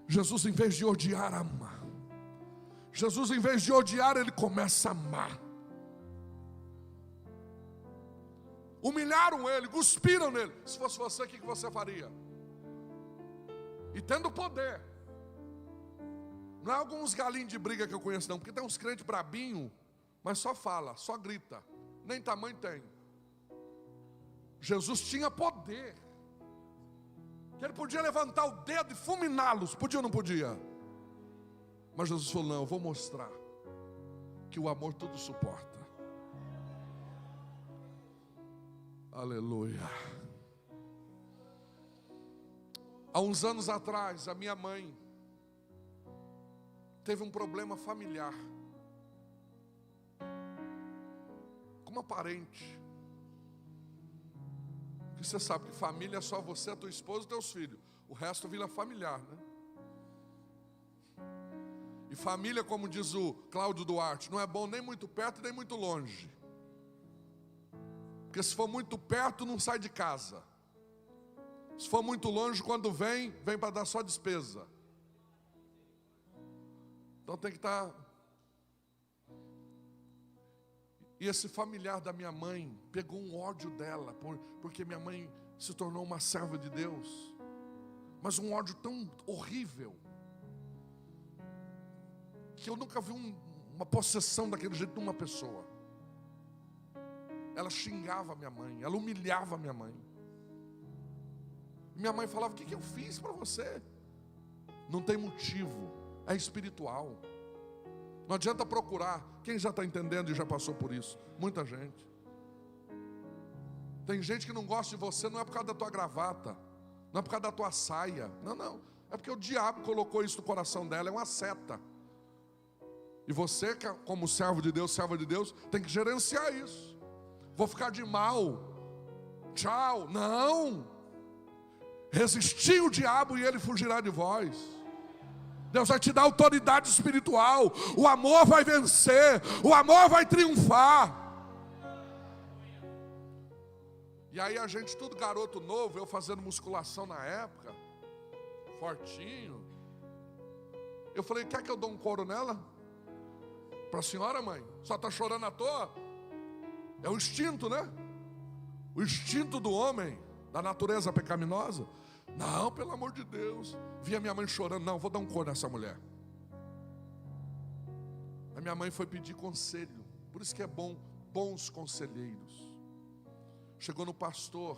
Jesus, em vez de odiar, ama. Jesus, em vez de odiar, ele começa a amar. Humilharam ele, cuspiram nele. Se fosse você, o que você faria? E tendo poder. Não é alguns galinhos de briga que eu conheço não, porque tem uns crentes brabinhos, mas só fala, só grita, nem tamanho tem. Jesus tinha poder, que ele podia levantar o dedo e fulminá-los, podia ou não podia? Mas Jesus falou: não, eu vou mostrar que o amor tudo suporta. Aleluia. Há uns anos atrás, a minha mãe teve um problema familiar com uma parente. Porque você sabe que família é só você, a tua esposa e teus filhos. O resto vira familiar, né? E família, como diz o Cláudio Duarte, não é bom nem muito perto nem muito longe. Porque se for muito perto, não sai de casa. Se for muito longe, quando vem para dar só despesa. Então tem que estar. E esse familiar da minha mãe pegou um ódio dela, porque minha mãe se tornou uma serva de Deus. Mas um ódio tão horrível, que eu nunca vi uma possessão daquele jeito de uma pessoa. Ela xingava minha mãe, ela humilhava minha mãe. Minha mãe falava: o que eu fiz para você? Não tem motivo, é espiritual. Não adianta procurar. Quem já está entendendo e já passou por isso? Muita gente. Tem gente que não gosta de você, não é por causa da tua gravata, não é por causa da tua saia. Não, é porque o diabo colocou isso no coração dela, é uma seta. E você, como servo de Deus, serva de Deus, tem que gerenciar isso. Vou ficar de mal, tchau. Não. Resistir o diabo e ele fugirá de vós. Deus vai te dar autoridade espiritual. O amor vai vencer, o amor vai triunfar. E aí a gente, tudo garoto novo, eu fazendo musculação na época, fortinho. Eu falei: quer que eu dou um couro nela? Para a senhora, mãe? Só está chorando à toa? É o instinto, né? O instinto do homem, da natureza pecaminosa. Não, pelo amor de Deus. Via minha mãe chorando: não, vou dar um couro nessa mulher. A minha mãe foi pedir conselho. Por isso que é bom, bons conselheiros. Chegou no pastor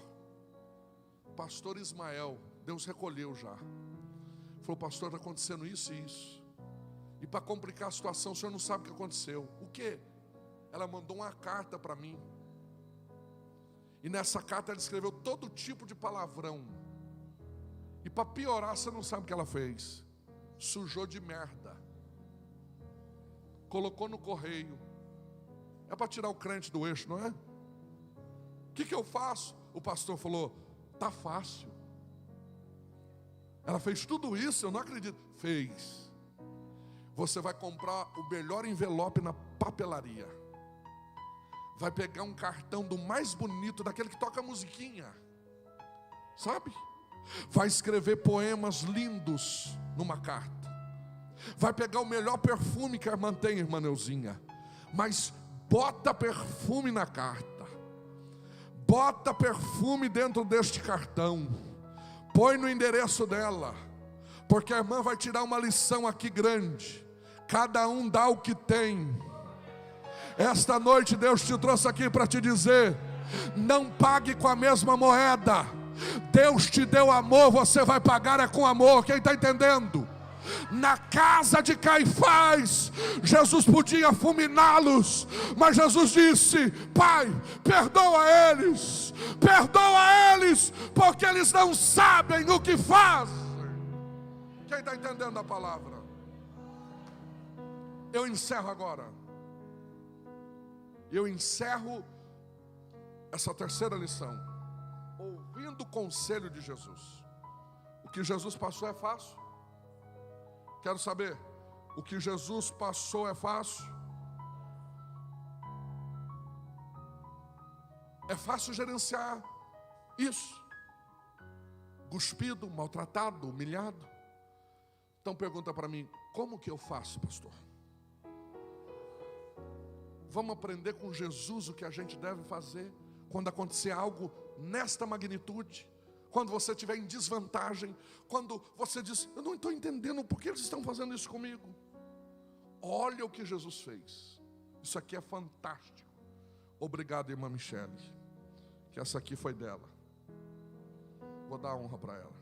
Ismael, Deus recolheu já. Falou: pastor, está acontecendo isso e isso. E para complicar a situação, o senhor não sabe o que aconteceu. O quê? Ela mandou uma carta para mim. E nessa carta ela escreveu todo tipo de palavrão. E para piorar, você não sabe o que ela fez. Sujou de merda. Colocou no correio. É para tirar o crente do eixo, não é? O que eu faço? O pastor falou: tá fácil. Ela fez tudo isso, eu não acredito. Fez. Você vai comprar o melhor envelope na papelaria. Vai pegar um cartão do mais bonito, daquele que toca musiquinha, sabe? Vai escrever poemas lindos numa carta. Vai pegar o melhor perfume que a irmã tem, irmã Neuzinha. Mas bota perfume na carta. Bota perfume dentro deste cartão. Põe no endereço dela. Porque a irmã vai tirar uma lição aqui grande. Cada um dá o que tem. Esta noite Deus te trouxe aqui para te dizer: não pague com a mesma moeda. Deus te deu amor, você vai pagar é com amor. Quem está entendendo? Na casa de Caifás, Jesus podia fulminá-los, mas Jesus disse: Pai, perdoa eles, porque eles não sabem o que fazem. Quem está entendendo a palavra? Eu encerro agora. Eu encerro essa terceira lição ouvindo o conselho de Jesus. O que Jesus passou é fácil? Quero saber, o que Jesus passou é fácil? É fácil gerenciar isso? Cuspido, maltratado, humilhado? Então pergunta para mim: como que eu faço, pastor? Vamos aprender com Jesus o que a gente deve fazer quando acontecer algo nesta magnitude. Quando você estiver em desvantagem, quando você diz: eu não estou entendendo por que eles estão fazendo isso comigo. Olha o que Jesus fez. Isso aqui é fantástico. Obrigado, irmã Michele, que essa aqui foi dela. Vou dar honra para ela.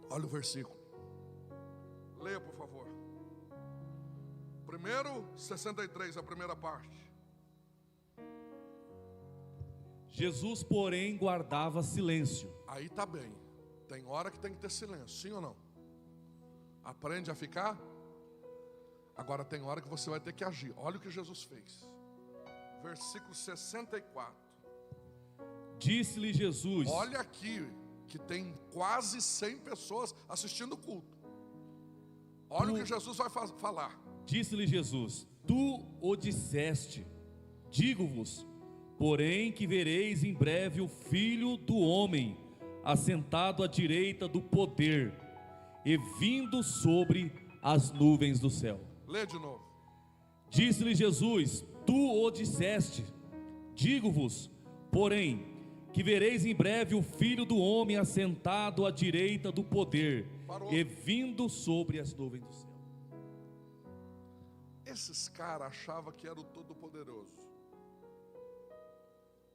Olha o versículo. Leia, por favor. Primeiro, 63, a primeira parte. Jesus, porém, guardava silêncio. Aí está bem. Tem hora que tem que ter silêncio, sim ou não? Aprende a ficar. Agora tem hora que você vai ter que agir. Olha o que Jesus fez. Versículo 64. Disse-lhe Jesus. Olha aqui, que tem quase 100 pessoas assistindo o culto. Olha o que Jesus vai falar. Disse-lhe Jesus: tu o disseste. Digo-vos, porém, que vereis em breve o Filho do Homem assentado à direita do poder e vindo sobre as nuvens do céu. Lê de novo. Disse-lhe Jesus: tu o disseste. Digo-vos, porém, que vereis em breve o Filho do Homem assentado à direita do poder e vindo sobre as nuvens do céu. Esses caras achavam que era o Todo-Poderoso.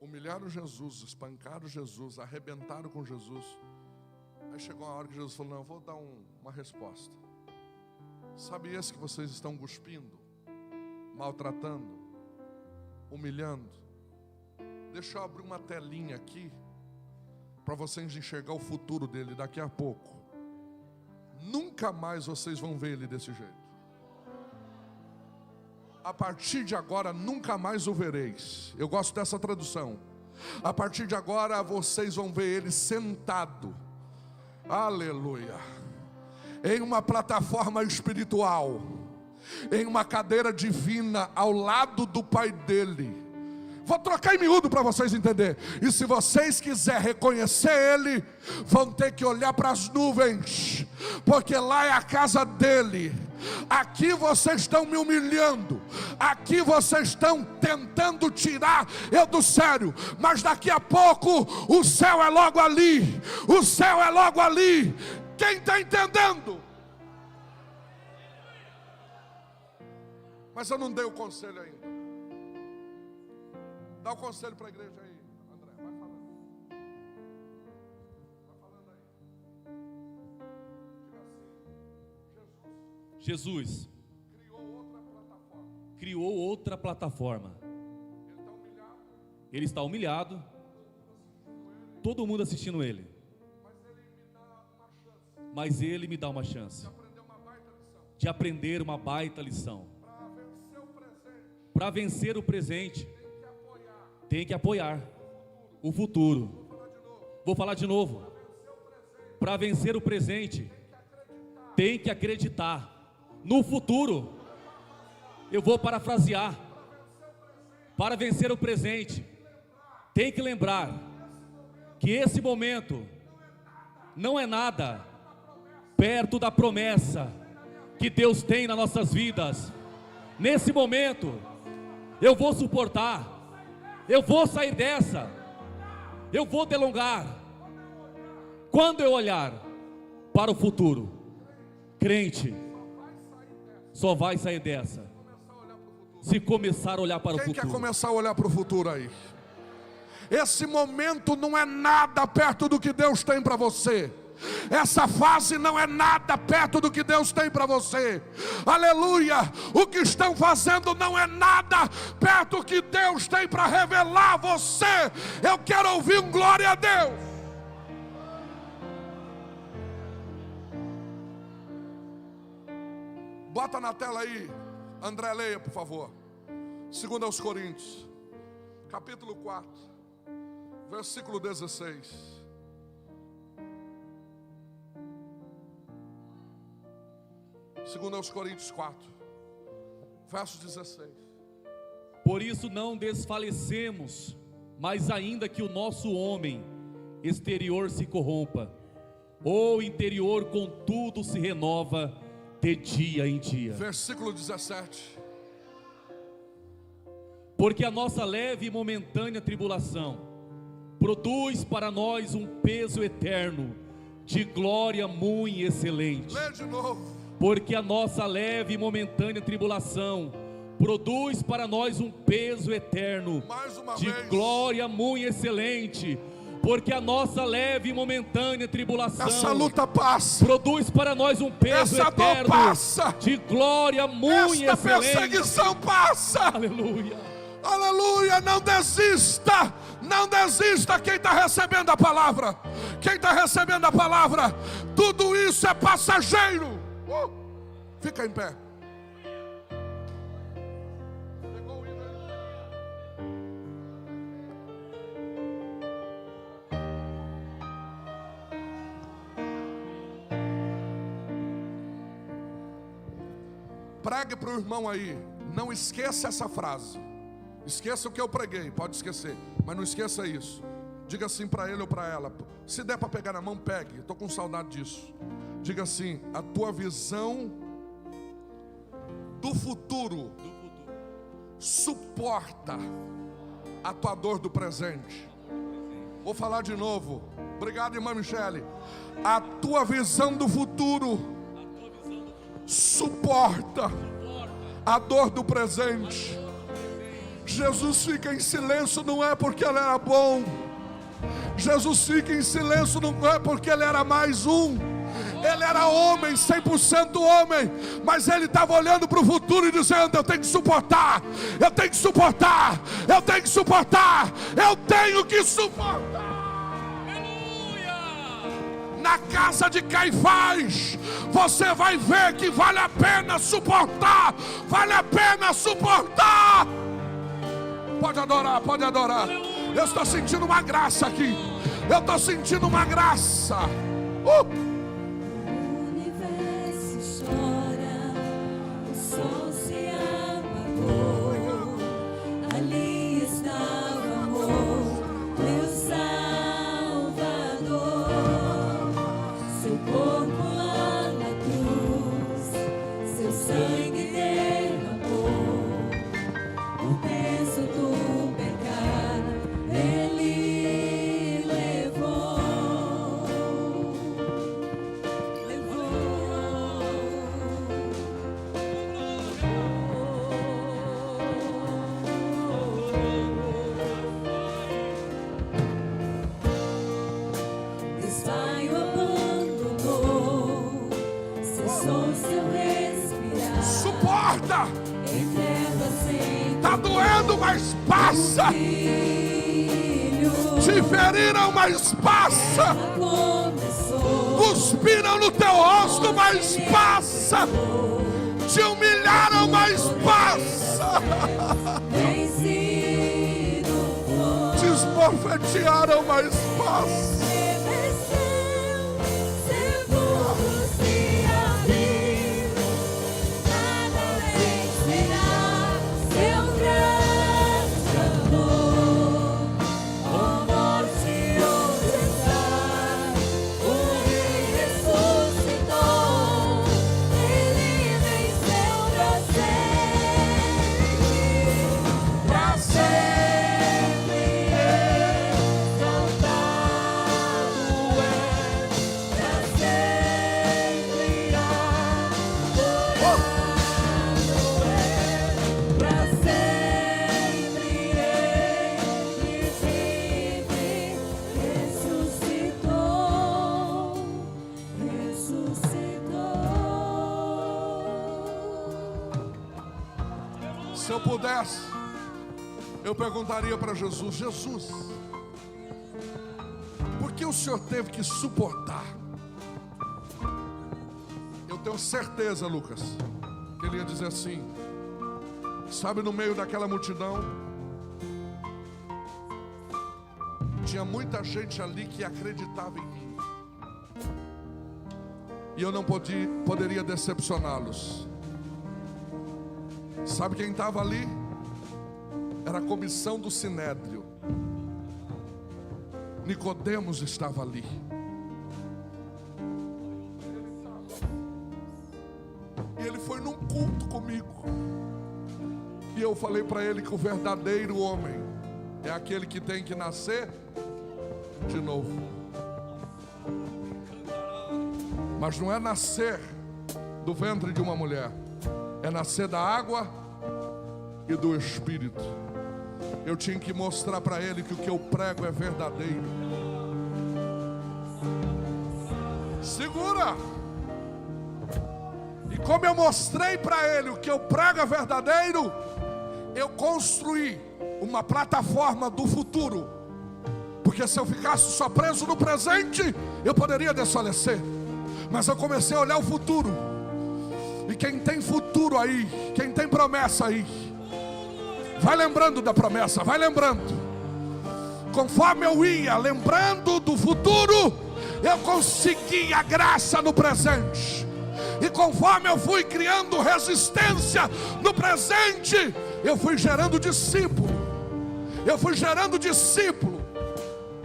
Humilharam Jesus, espancaram Jesus, arrebentaram com Jesus. Aí chegou uma hora que Jesus falou: não, eu vou dar uma resposta. Sabe esse que vocês estão cuspindo, maltratando, humilhando? Deixa eu abrir uma telinha aqui para vocês enxergar o futuro dele daqui a pouco. Nunca mais vocês vão ver ele desse jeito. A partir de agora nunca mais o vereis. Eu gosto dessa tradução. A partir de agora vocês vão ver ele sentado, aleluia, em uma plataforma espiritual, em uma cadeira divina ao lado do Pai dele. Vou trocar em miúdo para vocês entenderem. E se vocês quiserem reconhecer ele, vão ter que olhar para as nuvens, porque lá é a casa dele. Aqui vocês estão me humilhando, aqui vocês estão tentando tirar eu do sério, mas daqui a pouco o céu é logo ali, o céu é logo ali. Quem está entendendo? Mas eu não dei o conselho ainda. Dá o conselho para a igreja aí, André, vai falando. Vai falando aí. Jesus criou outra plataforma. Ele está humilhado. Todo mundo assistindo ele. Mas ele me dá uma chance de aprender uma baita lição. Para vencer o presente, tem que apoiar o futuro. Vou falar de novo. Para vencer o presente, tem que acreditar no futuro. Eu vou parafrasear. Para vencer o presente, tem que lembrar que esse momento não é nada perto da promessa que Deus tem nas nossas vidas. Nesse momento, eu vou suportar, eu vou sair dessa, eu vou delongar. Quando eu olhar para o futuro, crente só vai sair dessa se começar a olhar para o futuro. Quem quer começar a olhar para o futuro aí? Esse momento não é nada perto do que Deus tem para você. Essa fase não é nada perto do que Deus tem para você. Aleluia. O que estão fazendo não é nada perto do que Deus tem para revelar a você. Eu quero ouvir um glória a Deus. Bota na tela aí, André, leia por favor. 2 Coríntios capítulo 4, versículo 16. Segundo aos Coríntios 4, verso 16. Por isso não desfalecemos, mas ainda que o nosso homem exterior se corrompa, o interior contudo se renova de dia em dia. Versículo 17. Porque a nossa leve e momentânea tribulação produz para nós um peso eterno de glória muito excelente. Lê de novo. Porque a nossa leve e momentânea tribulação produz para nós um peso eterno de glória muito excelente. Porque a nossa leve e momentânea tribulação, essa luta passa, produz para nós um peso essa eterno dor passa, de glória muito esta excelente. perseguição passa. Aleluia. Aleluia. Não desista. Não desista. Quem está recebendo a palavra, quem está recebendo a palavra, tudo isso é passageiro. Fica em pé. Pregue para o irmão aí. Não esqueça essa frase. Esqueça o que eu preguei. Pode esquecer, mas não esqueça isso. Diga assim para ele ou para ela. Se der para pegar na mão, pegue. Estou com saudade disso. Diga assim: a tua visão do futuro suporta a tua dor do presente. Vou falar de novo. Obrigado, irmã Michele. A tua visão do futuro suporta a dor do presente. Jesus fica em silêncio não é porque ele era bom. Jesus fica em silêncio não é porque ele era mais um. Ele era homem, 100% homem, mas ele estava olhando para o futuro e dizendo: eu tenho que suportar, eu tenho que suportar, eu tenho que suportar, eu tenho que suportar. Na casa de Caifás, você vai ver que vale a pena suportar, vale a pena suportar. Pode adorar, pode adorar. Eu estou sentindo uma graça aqui, eu estou sentindo uma graça. passa. Está doendo, mas passa. Te feriram, mas passa. Cuspiram no teu rosto, mas passa. Te humilharam, mas passa. Te esbofetearam, mas passa. Se eu pudesse, eu perguntaria para Jesus: Jesus, por que o Senhor teve que suportar? Eu tenho certeza, Lucas, que ele ia dizer assim: sabe, no meio daquela multidão tinha muita gente ali que acreditava em mim, e eu não poderia decepcioná-los. Sabe quem estava ali? Era a comissão do Sinédrio. Nicodemos estava ali. E ele foi num culto comigo. E eu falei para ele que o verdadeiro homem é aquele que tem que nascer de novo. Mas não é nascer do ventre de uma mulher, é nascer da água e do Espírito. Eu tinha que mostrar para ele que o que eu prego é verdadeiro. Segura! E como eu mostrei para ele o que eu prego é verdadeiro, eu construí uma plataforma do futuro. Porque se eu ficasse só preso no presente, eu poderia desfalecer. Mas eu comecei a olhar o futuro. E quem tem futuro aí, quem tem promessa aí, vai lembrando da promessa, vai lembrando. Conforme eu ia lembrando do futuro, eu conseguia a graça no presente. E conforme eu fui criando resistência no presente, eu fui gerando discípulo. Eu fui gerando discípulo.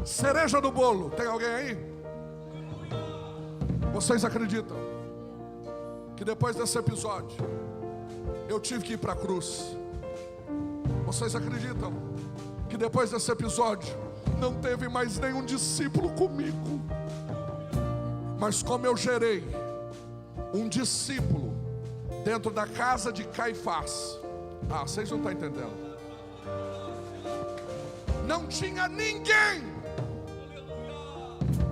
Cereja do bolo, tem alguém aí? Vocês acreditam que depois desse episódio eu tive que ir para a cruz? Vocês acreditam que depois desse episódio não teve mais nenhum discípulo comigo? Mas como eu gerei um discípulo dentro da casa de Caifás, vocês não estão entendendo. Não tinha ninguém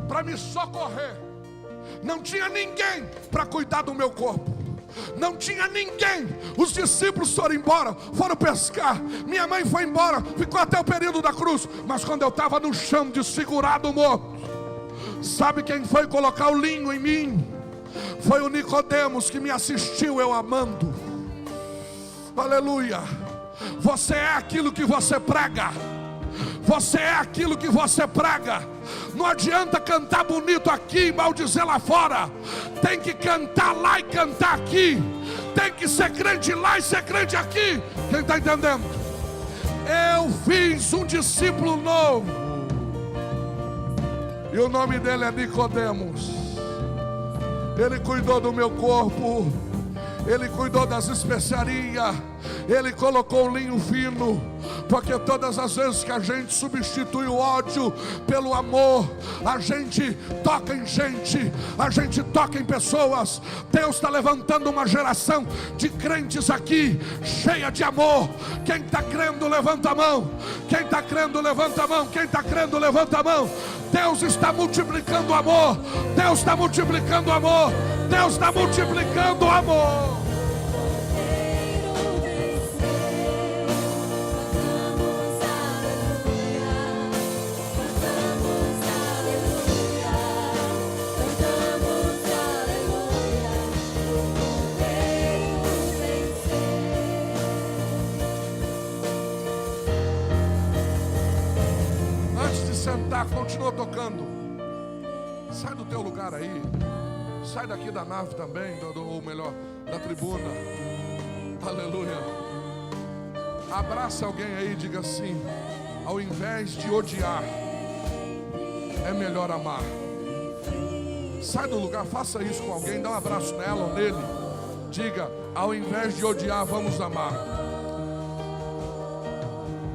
para me socorrer. Não tinha ninguém para cuidar do meu corpo. Não tinha ninguém. Os discípulos foram embora, foram pescar. Minha mãe foi embora, ficou até o período da cruz. Mas quando eu estava no chão, desfigurado, morto, sabe quem foi colocar o linho em mim? Foi o Nicodemos que me assistiu, eu amando. Aleluia. Você é aquilo que você prega. Você é aquilo que você prega. Não adianta cantar bonito aqui e maldizer lá fora. Tem que cantar lá e cantar aqui. Tem que ser crente lá e ser crente aqui. Quem está entendendo? Eu fiz um discípulo novo. E o nome dele é Nicodemos. Ele cuidou do meu corpo. Ele cuidou das especiarias. Ele colocou o linho fino. Porque todas as vezes que a gente substitui o ódio pelo amor, a gente toca em gente, a gente toca em pessoas. Deus está levantando uma geração de crentes aqui, cheia de amor. Quem está crendo, levanta a mão. Quem está crendo, levanta a mão. Quem está crendo, levanta a mão. Deus está multiplicando o amor. Deus está multiplicando o amor. Deus está multiplicando o amor. sentar, continua tocando. Sai do teu lugar aí. Sai daqui da nave também, ou melhor, da tribuna. Aleluia. Abraça alguém aí e diga assim: ao invés de odiar, é melhor amar. Sai do lugar, faça isso com alguém, dá um abraço nela ou nele. Diga: ao invés de odiar, vamos amar.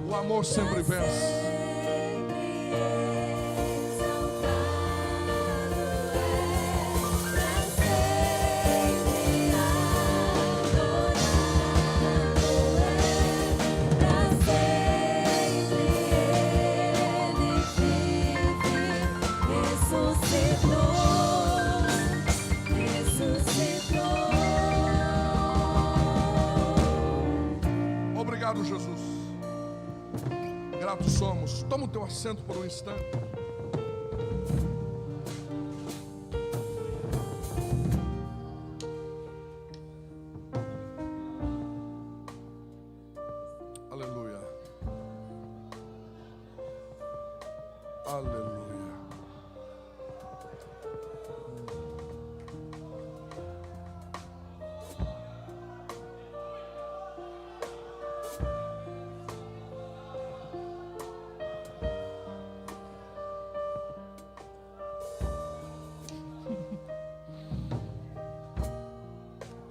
O amor sempre vence. Obrigado, Jesus. Gratos somos. Toma o teu assento por um instante. Aleluia. Aleluia.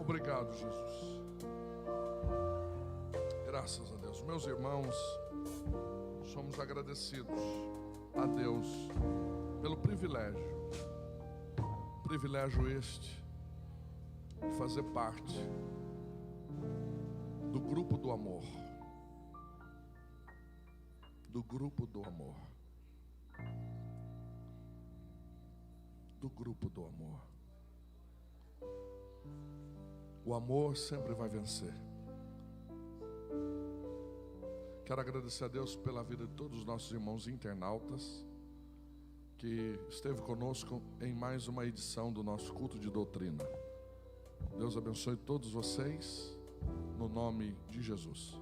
Obrigado, Jesus. Graças a Deus. Meus irmãos, somos agradecidos a Deus pelo privilégio este de fazer parte do grupo do amor. Do grupo do amor. Do grupo do amor. O amor sempre vai vencer. Quero agradecer a Deus pela vida de todos os nossos irmãos internautas que esteve conosco em mais uma edição do nosso culto de doutrina. Deus abençoe todos vocês, no nome de Jesus.